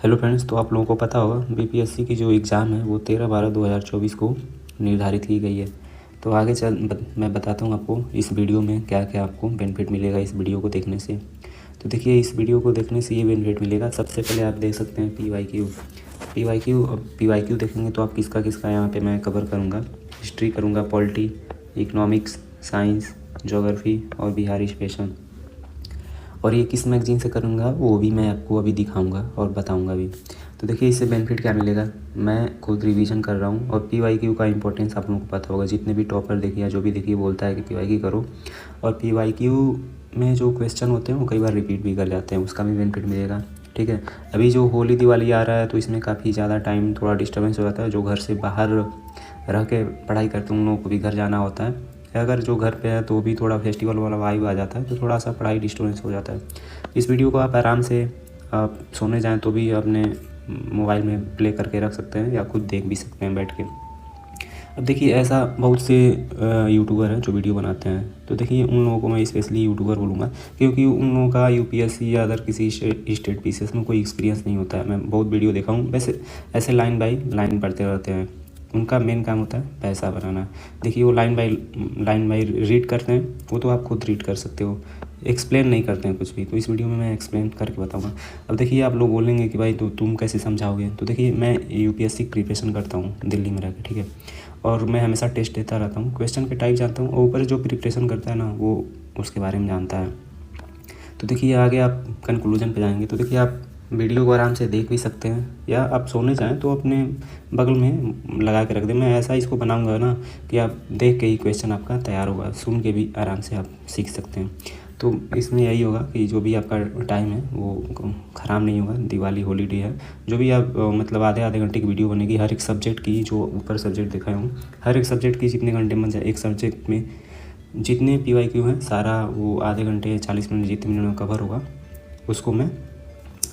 Hello friends, तो आप लोगों को पता होगा बीपीएससी की जो एग्ज़ाम है वो 13/12/2024 को निर्धारित की गई है। तो आगे मैं बताता हूँ आपको इस वीडियो में क्या क्या आपको बेनिफिट मिलेगा इस वीडियो को देखने से। तो देखिए, इस वीडियो को देखने से ये बेनिफिट मिलेगा। सबसे पहले आप देख सकते हैं पी वाई क्यू देखेंगे तो आप किसका यहाँ पे मैं कवर करूँगा। हिस्ट्री करूँगा, पॉलिटी, इकोनॉमिक्स, साइंस, ज्योग्राफी और बिहारी स्पेशल। और ये किस मैगज़ीन से करूँगा वो भी मैं आपको अभी दिखाऊंगा और बताऊंगा भी। तो देखिए, इससे बेनिफिट क्या मिलेगा। मैं खुद रिवीजन कर रहा हूँ और पीवाईक्यू का इंपॉर्टेंस आप लोगों को पता होगा। जितने भी टॉपर देखिए या जो भी देखिए बोलता है कि पीवाईक्यू करो, और पीवाईक्यू में जो क्वेश्चन होते हैं वो कई बार रिपीट भी कर जाते हैं, उसका भी बेनिफिट मिलेगा। ठीक है, अभी जो होली दिवाली आ रहा है तो इसमें काफ़ी ज़्यादा टाइम थोड़ा डिस्टर्बेंस हो जाता है। जो घर से बाहर रह के पढ़ाई करते हैं उन लोगों को भी घर जाना होता है। अगर जो घर पे है तो भी थोड़ा फेस्टिवल वाला वाइब आ जाता है, तो थोड़ा सा पढ़ाई डिस्टर्बेंस हो जाता है। इस वीडियो को आप आराम से आप सोने जाएं तो भी अपने मोबाइल में प्ले करके रख सकते हैं या खुद देख भी सकते हैं बैठ के। अब देखिए, ऐसा बहुत से यूट्यूबर हैं जो वीडियो बनाते हैं। तो देखिए, उन लोगों को मैं स्पेशली यूट्यूबर बोलूँगा क्योंकि उन लोगों का यूपीएससी या अदर किसी स्टेट पीसीएस में कोई एक्सपीरियंस नहीं होता है। मैं बहुत वीडियो देखा हूँ, वैसे ऐसे लाइन बाई लाइन पढ़ते रहते हैं। उनका मेन काम होता है पैसा बनाना। देखिए, वो लाइन बाई रीड करते हैं, वो तो आप खुद रीड कर सकते हो, एक्सप्लेन नहीं करते हैं कुछ भी। तो इस वीडियो में मैं एक्सप्लेन करके बताऊंगा। अब देखिए, आप लोग बोलेंगे कि भाई तो तुम कैसे समझाओगे। तो देखिए, मैं यूपीएससी की प्रिपरेशन करता हूँ दिल्ली में रह के, ठीक है, और मैं हमेशा टेस्ट देता रहता हूँ, क्वेश्चन के टाइप जानता हूँ, और ऊपर जो प्रिपरेशन करता है ना वो उसके बारे में जानता है। तो देखिए, आगे आप कंक्लूजन पे जाएंगे। तो देखिए, आप वीडियो को आराम से देख भी सकते हैं या आप सोने जाएं तो अपने बगल में लगा के रख दें। मैं ऐसा इसको बनाऊंगा ना कि आप देख के ही क्वेश्चन आपका तैयार होगा, सुन के भी आराम से आप सीख सकते हैं। तो इसमें यही होगा कि जो भी आपका टाइम है वो ख़राब नहीं होगा। दिवाली हॉलीडे है, जो भी आप मतलब आधे घंटे की वीडियो बनेगी हर एक सब्जेक्ट की। जो ऊपर सब्जेक्ट दिखाया हूँ, हर एक सब्जेक्ट की जितने घंटे बन जाए, एक सब्जेक्ट में जितने पीवाईक्यू हैं सारा वो आधे घंटे 40 मिनट जितने मिनट में कवर होगा उसको मैं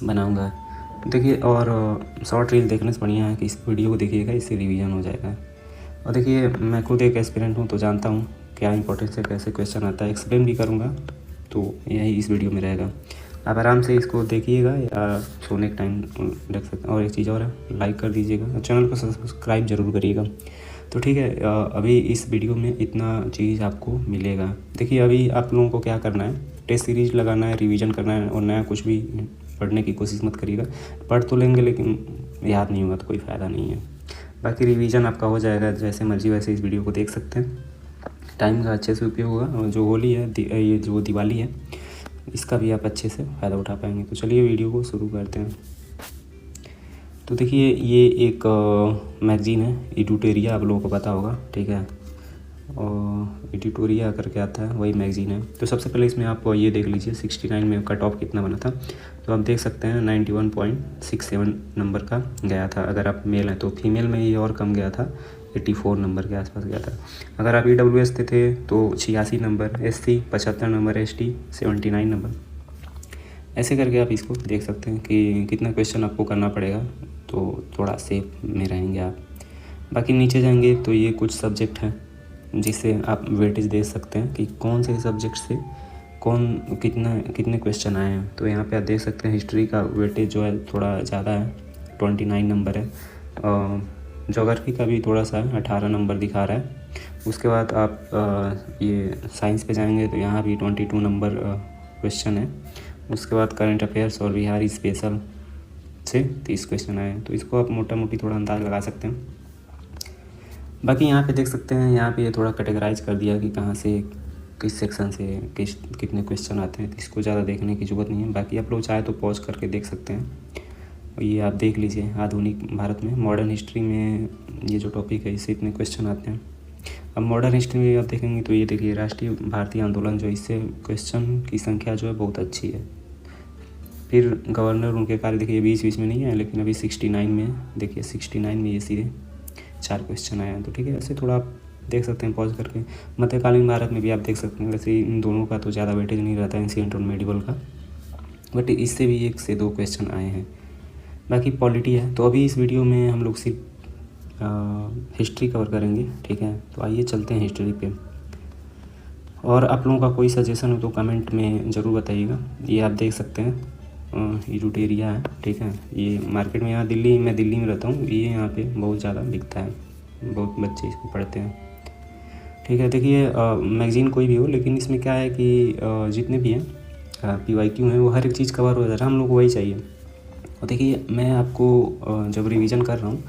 बनाऊंगा। देखिए, और शॉर्ट रील देखने से बढ़िया है कि इस वीडियो को देखिएगा, इससे रिवीजन हो जाएगा। और देखिए, मैं खुद एक एस्पिरेंट हूँ तो जानता हूँ क्या इंपॉर्टेंस है, कैसे क्वेश्चन आता है, एक्सप्लेन भी करूँगा। तो यही इस वीडियो में रहेगा। आप आराम से इसको देखिएगा या सोने के टाइम देख सकते हैं। और एक चीज़ और है, लाइक कर दीजिएगा और चैनल को सब्सक्राइब जरूर करिएगा। तो ठीक है, अभी इस वीडियो में इतना चीज़ आपको मिलेगा। देखिए, अभी आप लोगों को क्या करना है, टेस्ट सीरीज लगाना है, रिवीजन करना है, और नया कुछ भी पढ़ने की कोशिश मत करिएगा। पढ़ तो लेंगे लेकिन याद नहीं होगा तो कोई फ़ायदा नहीं है। बाकी रिवीजन आपका हो जाएगा, जैसे मर्जी वैसे इस वीडियो को देख सकते हैं। टाइम का अच्छे से उपयोग होगा, और जो होली है ये जो दिवाली है इसका भी आप अच्छे से फ़ायदा उठा पाएंगे। तो चलिए वीडियो को शुरू करते हैं। तो देखिए, ये एक मैगज़ीन है एडिटोरिया, आप लोगों को पता होगा, ठीक है, और एडिटोरिया करके आता है, वही मैगज़ीन है। तो सबसे पहले इसमें आप ये देख लीजिए 69 में कट ऑफ कितना बना था। तो आप देख सकते हैं 91.67 नंबर का गया था। अगर आप मेल हैं तो फीमेल में ये और कम गया था, 84 नंबर के आसपास गया था। अगर आप EWS थे तो 86 number, SC 75 number, ST 79 number. ऐसे करके आप इसको देख सकते हैं कि कितना क्वेश्चन आपको करना पड़ेगा, तो थोड़ा सेफ में रहेंगे आप। बाकी नीचे जाएंगे तो ये कुछ सब्जेक्ट हैं जिससे आप वेटेज दे सकते हैं कि कौन से सब्जेक्ट से कितने क्वेश्चन आए हैं। तो यहाँ पे आप देख सकते हैं हिस्ट्री का वेटेज जो है थोड़ा ज़्यादा है, 29 नंबर है। ज्योग्राफी का भी थोड़ा सा है, 18 नंबर दिखा रहा है। उसके बाद आप ये साइंस पे जाएंगे तो यहाँ भी 22 नंबर क्वेश्चन है। उसके बाद करंट अफेयर्स और बिहारी स्पेशल से 30 क्वेश्चन आए हैं। तो इसको आप मोटा मोटी थोड़ा अंदाज़ लगा सकते हैं। बाकी यहाँ पे देख सकते हैं, यहाँ पे ये थोड़ा कैटेगराइज कर दिया कि कहाँ से किस सेक्शन से कितने क्वेश्चन आते हैं। तो इसको ज़्यादा देखने की ज़रूरत नहीं है। बाकी आप लोग चाहे तो पॉज करके देख सकते हैं। और ये आप देख लीजिए, आधुनिक भारत में मॉडर्न हिस्ट्री में ये जो टॉपिक है इससे इतने क्वेश्चन आते हैं। अब मॉडर्न हिस्ट्री में आप देखेंगे तो ये देखिए राष्ट्रीय भारतीय आंदोलन, जो इससे क्वेश्चन की संख्या जो है बहुत अच्छी है। फिर गवर्नर, उनके कार्य देखिए बीच में नहीं है, लेकिन अभी 69 में देखिए 69 में ये सीधे 4 क्वेश्चन आए हैं। तो ठीक है, ऐसे थोड़ा आप देख सकते हैं पॉज करके। मध्यकालीन भारत में भी आप देख सकते हैं। वैसे इन दोनों का तो ज़्यादा वेटेज नहीं रहता है, एंशिएंट और मेडिवल का, बट इससे भी 1 से 2 क्वेश्चन आए हैं। बाकी पॉलिटी है। तो अभी इस वीडियो में हम लोग सिर्फ हिस्ट्री कवर करेंगे, ठीक है। तो आइए चलते हैं हिस्ट्री पे। और आप लोगों का कोई सजेशन हो तो कमेंट में ज़रूर बताइएगा। ये आप देख सकते हैं इरूटेरिया है, ठीक है। ये मार्केट में, यहाँ मैं दिल्ली में रहता हूँ, ये यहाँ पे बहुत ज़्यादा बिकता है, बहुत बच्चे इसको पढ़ते हैं, ठीक है। देखिए मैगज़ीन कोई भी हो, लेकिन इसमें क्या है कि जितने भी हैं PYQ हैं वो हर एक चीज़ कवर हो जाता है, हम लोग को वही चाहिए। और देखिए मैं आपको जब रिवीजन कर रहा हूँ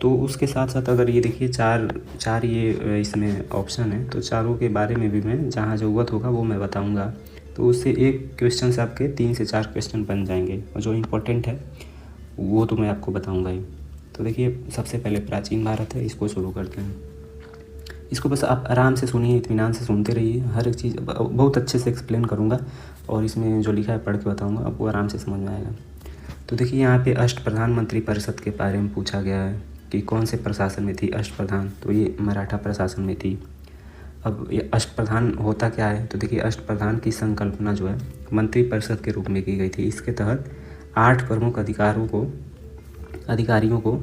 तो उसके साथ साथ अगर ये देखिए चार ये इसमें ऑप्शन है, तो चारों के बारे में भी मैं जहाँ ज़रूरत होगा वो मैं बताऊँगा। तो उससे एक क्वेश्चन से आपके 3 से 4 क्वेश्चन बन जाएंगे, और जो इम्पोर्टेंट है वो तो मैं आपको बताऊँगा ही। तो देखिए सबसे पहले प्राचीन भारत है, इसको शुरू करते हैं। इसको बस आप आराम से सुनिए, इत्मीनान से सुनते रहिए, हर एक चीज़ बहुत अच्छे से एक्सप्लेन करूँगा, और इसमें जो लिखा है पढ़ के बताऊँगा, आपको आराम से समझ में आएगा। तो देखिए यहाँ पे अष्ट प्रधानमंत्री परिषद के बारे में पूछा गया है कि कौन से प्रशासन में थी अष्ट प्रधान, तो ये मराठा प्रशासन में थी। अब ये अष्ट प्रधान होता क्या है, तो देखिए अष्ट प्रधान की संकल्पना जो है मंत्री परिषद के रूप में की गई थी। इसके तहत 8 प्रमुख अधिकारियों को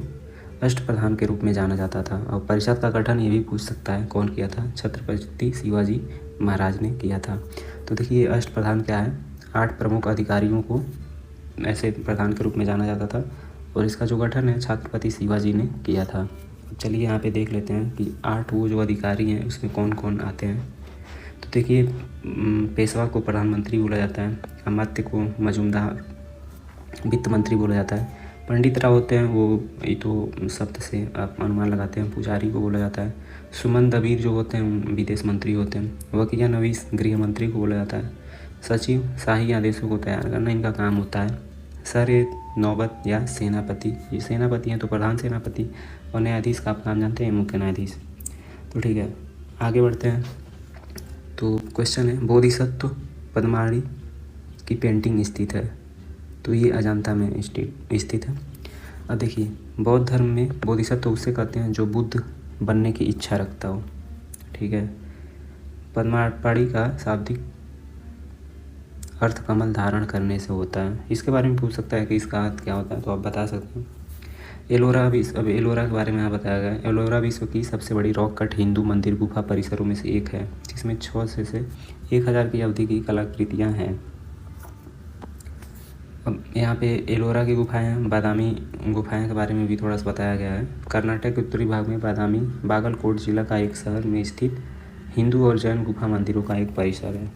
अष्ट प्रधान के रूप में जाना जाता था। और परिषद का गठन ये भी पूछ सकता है कौन किया था, छत्रपति शिवाजी महाराज ने किया था। तो देखिए अष्ट प्रधान क्या है, 8 प्रमुख अधिकारियों को ऐसे प्रधान के रूप में जाना जाता था, और इसका जो गठन है छत्रपति शिवाजी ने किया था। चलिए यहाँ पे देख लेते हैं कि 8 वो जो अधिकारी हैं उसमें कौन कौन आते हैं। तो देखिए पेशवा को प्रधानमंत्री बोला जाता है, अमात्य को मजूमदार वित्त मंत्री बोला जाता है, पंडित राव होते हैं वो ये तो शब्द से आप अनुमान लगाते हैं, पुजारी को बोला जाता है, सुमन दबीर जो होते हैं विदेश मंत्री होते हैं, वकिया नवीस गृह मंत्री को बोला जाता है, सचिव शाही आदेशों को तैयार करना इनका काम होता है, सर नौबत या सेनापति, ये सेनापति हैं तो प्रधान सेनापति, और न्यायाधीश का आप नाम जानते हैं मुख्य न्यायाधीश। तो ठीक है आगे बढ़ते हैं। तो क्वेश्चन है बोधिसत्व पद्मावती की पेंटिंग स्थित है, तो ये अजंता में स्थित है। अब देखिए बौद्ध धर्म में बोधिसत्व उसे कहते हैं जो बुद्ध बनने की इच्छा रखता हो, ठीक है। पद्मावती का शाब्दिक अर्थ कमल धारण करने से होता है। इसके बारे में पूछ सकता है कि इसका अर्थ क्या होता है, तो आप बता सकते हैं। एलोरा के बारे में यहाँ बताया गया है। एलोरा विश्व की सबसे बड़ी रॉक कट हिंदू मंदिर गुफा परिसरों में से एक है, जिसमें 600 से 1000 की अवधि की कलाकृतियाँ हैं। अब यहाँ पे एलोरा की गुफाएं हैं, बादामी गुफाएं के बारे में भी थोड़ा सा बताया गया है। कर्नाटक के उत्तरी भाग में बादामी बागलकोट जिला का एक शहर में स्थित हिंदू और जैन गुफा मंदिरों का एक परिसर है।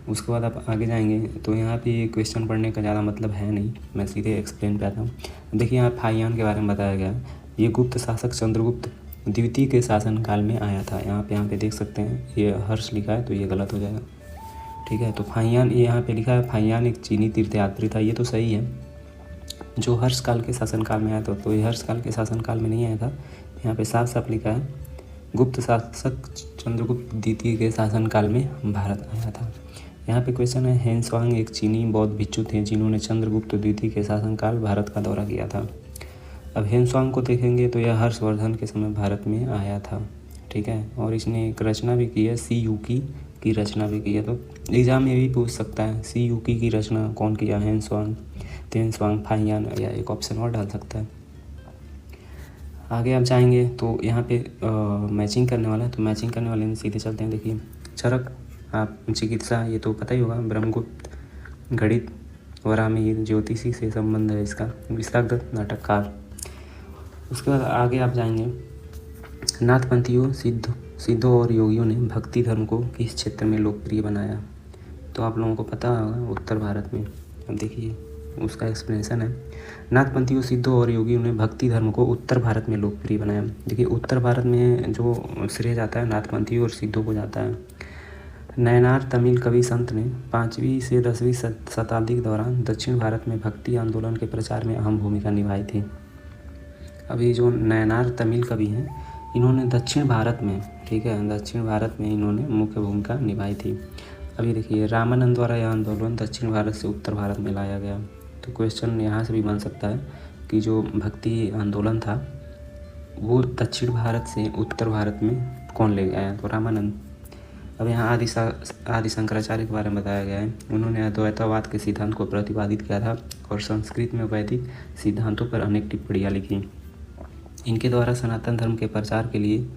उसके बाद आप आगे जाएंगे तो यहाँ पे ये क्वेश्चन पढ़ने का ज़्यादा मतलब है नहीं, मैं सीधे एक्सप्लेन पे आता हूँ। देखिए यहाँ फाहियान के बारे में बताया गया है। ये गुप्त शासक चंद्रगुप्त द्वितीय के शासनकाल में आया था। यहाँ पे देख सकते हैं ये हर्ष लिखा है तो ये गलत हो जाएगा, ठीक है। तो फाहियान ये यहाँ पे लिखा है, फाहियान एक चीनी तीर्थयात्री था, ये तो सही है, जो हर्ष काल के शासनकाल में आया था। तो ये हर्ष काल के शासनकाल में नहीं आया था, यहाँ पे साफ साफ लिखा है गुप्त शासक चंद्रगुप्त द्वितीय के शासनकाल में भारत आया था। यहाँ पे क्वेश्चन है हेनस्वांग एक चीनी बौद्ध भिक्षु थे जिन्होंने चंद्रगुप्त द्वितीय के शासनकाल भारत का दौरा किया था। अब हेनस्वांग को देखेंगे तो यह हर्षवर्धन के समय भारत में आया था, ठीक है। और इसने एक रचना भी की है, सीयूकी की रचना भी की है। तो एग्जाम में भी पूछ सकता है सीयूकी की रचना कौन किया, हेनस्वांग, तेनस्वांग, फाहियान, या एक ऑप्शन और डाल सकता है। आगे आप जाएंगे तो यहाँ पे मैचिंग करने वाला है, तो मैचिंग करने वाले में सीधे चलते हैं। देखिए चरक आप चिकित्सा ये तो पता ही होगा, ब्रह्मगुप्त गणित, वराहमिहिर ज्योतिषी से संबंध है इसका, विशाखदत्त नाटककार। उसके बाद आगे आप जाएंगे नाथपंथियों सिद्धों और योगियों ने भक्ति धर्म को किस क्षेत्र में लोकप्रिय बनाया, तो आप लोगों को पता होगा उत्तर भारत में। अब देखिए उसका एक्सप्लेनेशन है, नाथपंथियों सिद्धों और योगियों ने भक्ति धर्म को उत्तर भारत में लोकप्रिय बनाया। देखिए उत्तर भारत में जो श्रेय जाता है नाथपंथियों और सिद्धों को जाता है। नयनार तमिल कवि संत ने 5वीं से 10वीं शताब्दी के दौरान दक्षिण भारत में भक्ति आंदोलन के प्रचार में अहम भूमिका निभाई थी। अब ये जो नयनार तमिल कवि हैं इन्होंने दक्षिण भारत में, ठीक है, दक्षिण भारत में इन्होंने मुख्य भूमिका निभाई थी। अभी देखिए रामानंद द्वारा यह आंदोलन दक्षिण भारत से उत्तर भारत में लाया गया। तो क्वेश्चन यहाँ से भी बन सकता है कि जो भक्ति आंदोलन था वो दक्षिण भारत से उत्तर भारत में कौन ले आया, तो रामानंद। अब यहाँ आदि शंकराचार्य के बारे में बताया गया है। उन्होंने अद्वैतवाद के सिद्धांत को प्रतिपादित किया था और संस्कृत में वैदिक सिद्धांतों पर अनेक टिप्पणियाँ लिखी। इनके द्वारा सनातन धर्म के प्रचार के लिए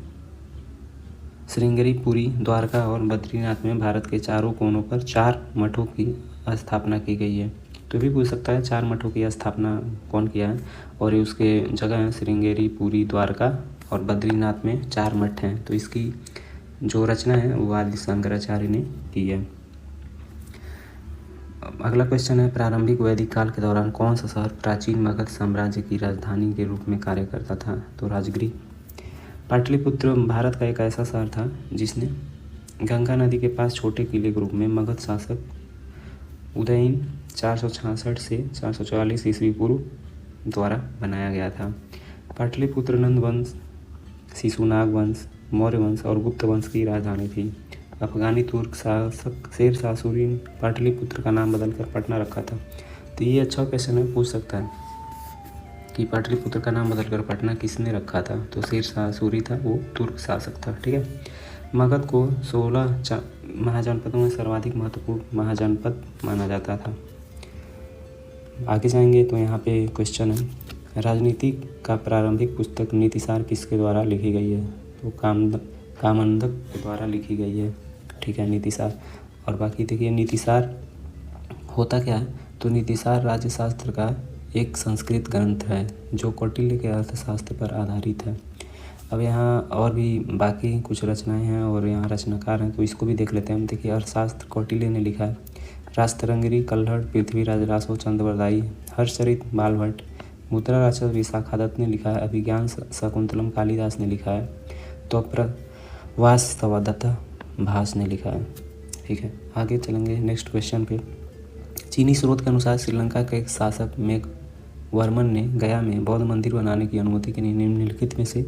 श्रृंगेरी, पुरी, द्वारका और बद्रीनाथ में भारत के चारों कोनों पर 4 मठों की स्थापना की गई है। तो भी पूछ सकता है 4 मठों की स्थापना कौन किया है, और ये उसके जगह हैं श्रृंगेरी, पुरी, द्वारका और बद्रीनाथ में 4 मठ हैं। तो इसकी जो रचना है वो आदि शंकराचार्य ने की है। अगला क्वेश्चन है, प्रारंभिक वैदिक काल के दौरान कौन सा शहर प्राचीन मगध साम्राज्य की राजधानी के रूप में कार्य करता था? तो राजगिरी। पाटलिपुत्र भारत का एक ऐसा शहर था जिसने गंगा नदी के पास छोटे किले के रूप में मगध शासक उदयन 466 से 444 ईस्वी पूर्व द्वारा बनाया गया था। पाटलिपुत्र नंद वंश, शिशुनाग वंश, मौर्य वंश और गुप्त वंश की राजधानी थी। अफगानी तुर्क शासक शेर शाह सूरी ने पाटलिपुत्र का नाम बदलकर पटना रखा था। तो ये अच्छा क्वेश्चन है, पूछ सकता है कि पाटलिपुत्र का नाम बदलकर पटना किसने रखा था? तो शेर शाह सूरी था, वो तुर्क शासक था। ठीक है। मगध को 16 महाजनपदों में सर्वाधिक महत्वपूर्ण महाजनपद माना जाता था। आगे जाएंगे तो यहाँ पे क्वेश्चन है, राजनीति का प्रारंभिक पुस्तक नीतिसार किसके द्वारा लिखी गई है? तो कामंदक के द्वारा लिखी गई है। ठीक है, नीतिसार। और बाकी देखिए नीतिसार होता क्या है? तो नीतिसार राज्यशास्त्र का एक संस्कृत ग्रंथ है जो कौटिल्य के अर्थशास्त्र पर आधारित है। अब यहाँ और भी बाकी कुछ रचनाएं हैं और यहाँ रचनाकार हैं, तो इसको भी देख लेते हैं। देखिए अर्थशास्त्र कौटिल्य ने लिखा है, राजतरंगिणी, कल्हड़, पृथ्वीराज रासो, चंद्रवरदायी, हर्षचरित बालभट्ट, मुद्रा राक्षस विशाखा दत्त ने लिखा है, अभिज्ञान शकुंतलम कालिदास ने लिखा है, तो वास्तवदत्ता भास ने लिखा है। ठीक है, आगे चलेंगे नेक्स्ट क्वेश्चन पे। चीनी स्रोत के अनुसार श्रीलंका के एक शासक मेघवर्मन ने गया में बौद्ध मंदिर बनाने की अनुमति के लिए निम्नलिखित में से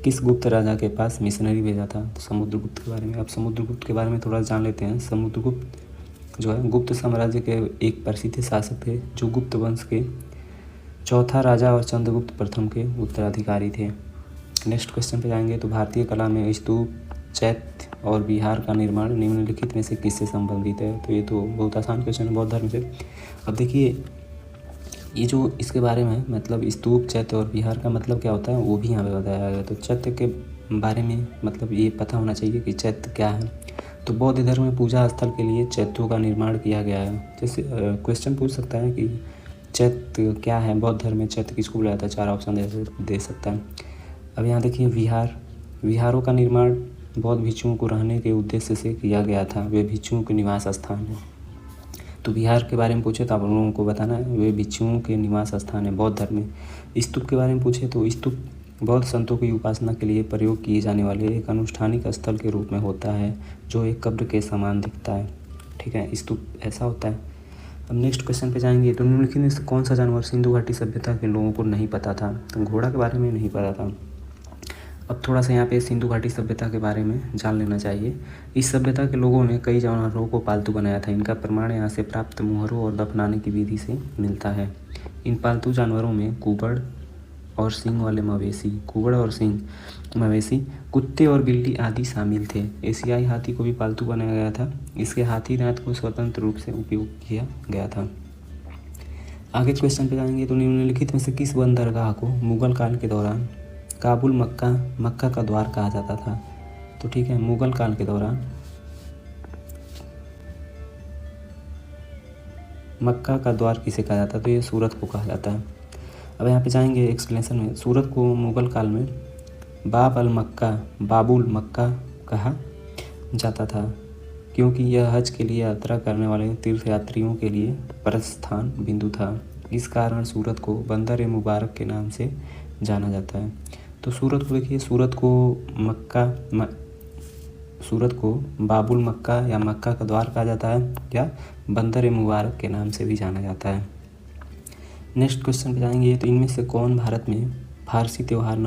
किस गुप्त राजा के पास मिशनरी भेजा था? तो समुद्रगुप्त के बारे में। अब समुद्रगुप्त के बारे में थोड़ा जान लेते हैं। समुद्रगुप्त जो है गुप्त साम्राज्य के एक प्रसिद्ध शासक थे जो गुप्त वंश के चौथा राजा और चंद्रगुप्त प्रथम के उत्तराधिकारी थे। नेक्स्ट क्वेश्चन पे जाएंगे तो भारतीय कला में स्तूप, चैत्य और विहार का निर्माण निम्नलिखित में से किससे संबंधित है? तो ये तो बहुत आसान क्वेश्चन है, बौद्ध धर्म से। अब देखिए ये जो इसके बारे में मतलब स्तूप, चैत्य और विहार का मतलब क्या होता है वो भी यहाँ पे बताया गया है। तो चैत्य के बारे में मतलब ये पता होना चाहिए कि चैत्य क्या है। तो बौद्ध धर्म में पूजा स्थल के लिए चैत्यों का निर्माण किया गया है। जैसे क्वेश्चन पूछ सकता है कि चैत्य क्या है, बौद्ध धर्म में चैत्य किसको बुलाया था? 4 ऑप्शन दे सकता है। अब यहाँ देखिए विहारों का निर्माण बौद्ध भिक्षुओं को रहने के उद्देश्य से किया गया था। वे भिक्षुओं के निवास स्थान है। तो विहार के बारे में पूछे तो आप लोगों को बताना है वे भिक्षुओं के निवास स्थान है बौद्ध धर्म में। स्तूप के बारे में पूछे तो स्तूप बौद्ध संतों की उपासना के लिए प्रयोग किए जाने वाले एक अनुष्ठानिक स्थल के रूप में होता है जो एक कब्र के समान दिखता है। ठीक है, स्तूप ऐसा होता है। अब नेक्स्ट क्वेश्चन पे जाएंगे तो निम्नलिखित में से कौन सा जानवर सिंधु घाटी सभ्यता के लोगों को नहीं पता था? तो घोड़ा के बारे में नहीं पता था। अब थोड़ा सा यहाँ पे सिंधु घाटी सभ्यता के बारे में जान लेना चाहिए। इस सभ्यता के लोगों ने कई जानवरों को पालतू बनाया था। इनका प्रमाण यहाँ से प्राप्त मुहरों और दफनाने की विधि से मिलता है। इन पालतू जानवरों में कुबड़ और सींग वाले मवेशी, कुबड़ और सींग मवेशी, कुत्ते और बिल्ली आदि शामिल थे। एशियाई हाथी को भी पालतू बनाया गया था। इसके हाथी दांत को स्वतंत्र रूप से उपयोग किया गया था। आगे क्वेश्चन पे जाएंगे तो निम्नलिखित में से किस बंदरगाह को मुगल काल के दौरान काबुल मक्का का द्वार कहा जाता था? तो ठीक है, मुगल काल के दौरान मक्का का द्वार किसे कहा जाता है? तो ये सूरत को कहा जाता है। अब यहाँ पे जाएंगे एक्सप्लेनेशन में। सूरत को मुगल काल में बाबुल मक्का कहा जाता था क्योंकि यह हज के लिए यात्रा करने वाले तीर्थयात्रियों के लिए प्रस्थान बिंदु था। इस कारण सूरत को बंदर मुबारक के नाम से जाना जाता है। तो सूरत को देखिए, सूरत को बाबुल मक्का या मक्का का द्वार कहा जाता है या बंदर मुबारक के नाम से भी जाना जाता है। नेक्स्ट क्वेश्चन पे जाएंगे तो इनमें से कौन भारत में फारसी त्यौहार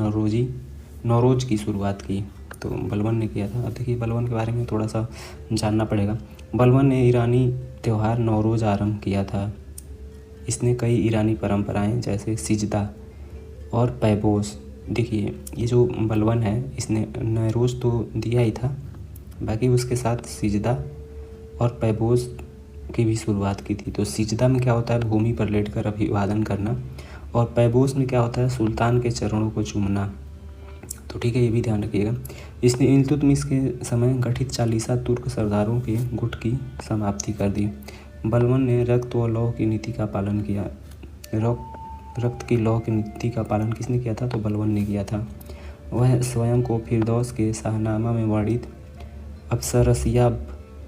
नौरोज की शुरुआत की? तो बलबन ने किया था। अब देखिए बलबन के बारे में थोड़ा सा जानना पड़ेगा। बलबन ने ईरानी त्यौहार नौरोज आरंभ किया था। इसने कई ईरानी परंपराएं जैसे सिजदा और पैबोस, देखिए ये जो बलबन है इसने नौरोज तो दिया ही था, बाकी उसके साथ सिजदा और पैबोस की भी शुरुआत की थी। तो सिजदा में क्या होता है? भूमि पर लेटकर अभिवादन करना, और पैबोस में क्या होता है? सुल्तान के चरणों को चूमना। तो ठीक है, ये भी ध्यान रखिएगा। इसने इल्तुतमिश के समय गठित चालीसा तुर्क सरदारों के गुट की समाप्ति कर दी। बलवन ने रक्त व लौह की नीति का पालन किया। रक्त की लौह की नीति का पालन किसने किया था? तो बलवन ने किया था। वह स्वयं को फिरदौस के शाहनामा में वर्णित अप्सरसिया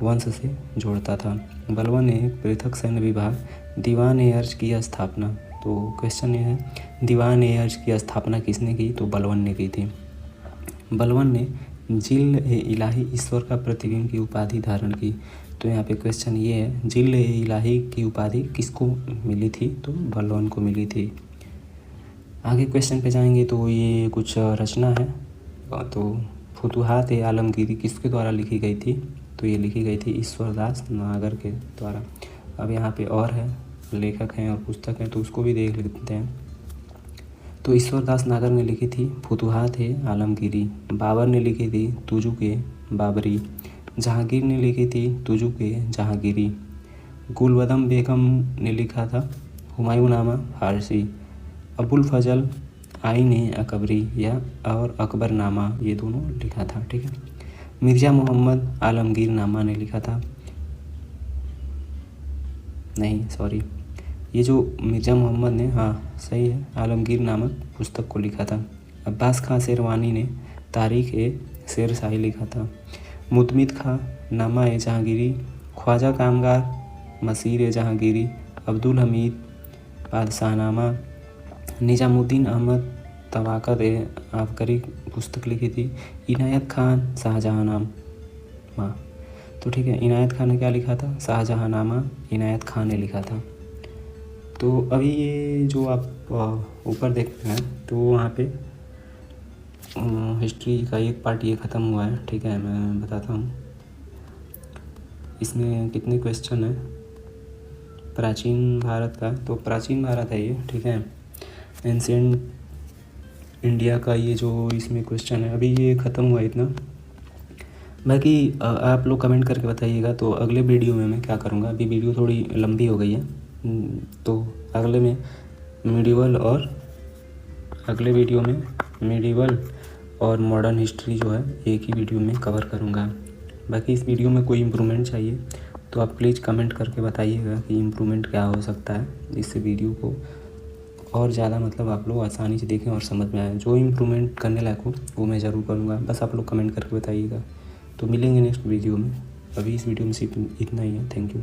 वंश से जोड़ता था। बलवन ने एक पृथक सैन्य विभाग दीवान-ए-अर्ज की स्थापना। तो क्वेश्चन ये है दीवान-ए-अर्ज की स्थापना किसने की? तो बलवन ने की थी। बलवन ने जिल-ए-इलाही ईश्वर का प्रतिबिंब की उपाधि धारण की। तो यहाँ पे क्वेश्चन ये है जिल-ए-इलाही की उपाधि किसको मिली थी? तो बलवन को मिली थी। आगे क्वेश्चन पे जाएंगे तो ये कुछ रचना है। तो फुतुहात-ए-आलमगीरी किसके द्वारा लिखी गई थी? तो ये लिखी गई थी ईश्वरदास नागर के द्वारा। अब यहाँ पे और है लेखक हैं और पुस्तक है तो उसको भी देख लेते हैं। तो ईश्वरदास नागर ने लिखी थी फुतुहात-ए-आलमगीरी। बाबर ने लिखी थी तुजुक-ए-बाबरी। जहांगीर ने लिखी थी तुजुक-ए-जहांगीरी। गुलबदम बेगम ने लिखा था हुमायूंनामा फारसी। अबुल फजल आईन-ए-अकबरी या और अकबरनामा ये दोनों लिखा था। ठीक है। मिर्ज़ा मोहम्मद आलमगीर नामा ने लिखा था, नहीं सॉरी, ये जो मिर्ज़ा मोहम्मद ने, हाँ सही है, आलमगीर नामक पुस्तक को लिखा था। अब्बास खां शेरवानी ने तारीख़-ए-शेरशाही लिखा था। मुतमिद खां नामा-ए-जहांगीरी। ख्वाजा कामगार मसीर-ए-जहांगीरी। अब्दुल हमीद बादशाहनामा। निज़ामुद्दीन अहमद तवाक़त-ए-आबकारी पुस्तक लिखी थी। इनायत खान शाहजहांनामा। तो ठीक है, इनायत खान ने क्या लिखा था? शाहजहांनामा इनायत खान ने लिखा था। तो अभी ये जो आप ऊपर देख रहे हैं तो वहाँ पे हिस्ट्री का एक पार्ट ये ख़त्म हुआ है। ठीक है, मैं बताता हूँ इसमें कितने क्वेश्चन हैं प्राचीन भारत का। तो प्राचीन भारत है ये, ठीक है। एंशिएंट इंडिया का ये जो इसमें क्वेश्चन है अभी ये ख़त्म हुआ इतना। बाकी आप लोग कमेंट करके बताइएगा तो अगले वीडियो में मैं क्या करूँगा। अभी वीडियो थोड़ी लंबी हो गई है तो अगले वीडियो में मिडिवल और मॉडर्न हिस्ट्री जो है एक ही वीडियो में कवर करूँगा। बाकी इस वीडियो में कोई इम्प्रूवमेंट चाहिए तो आप प्लीज़ कमेंट करके बताइएगा कि इम्प्रूवमेंट क्या हो सकता है, इससे वीडियो को और ज़्यादा मतलब आप लोग आसानी से देखें और समझ में आए। जो इम्प्रूवमेंट करने लायक हो वो मैं ज़रूर करूँगा, बस आप लोग कमेंट करके बताइएगा। तो मिलेंगे नेक्स्ट वीडियो में। अभी इस वीडियो में सिर्फ इतना ही है। Thank you.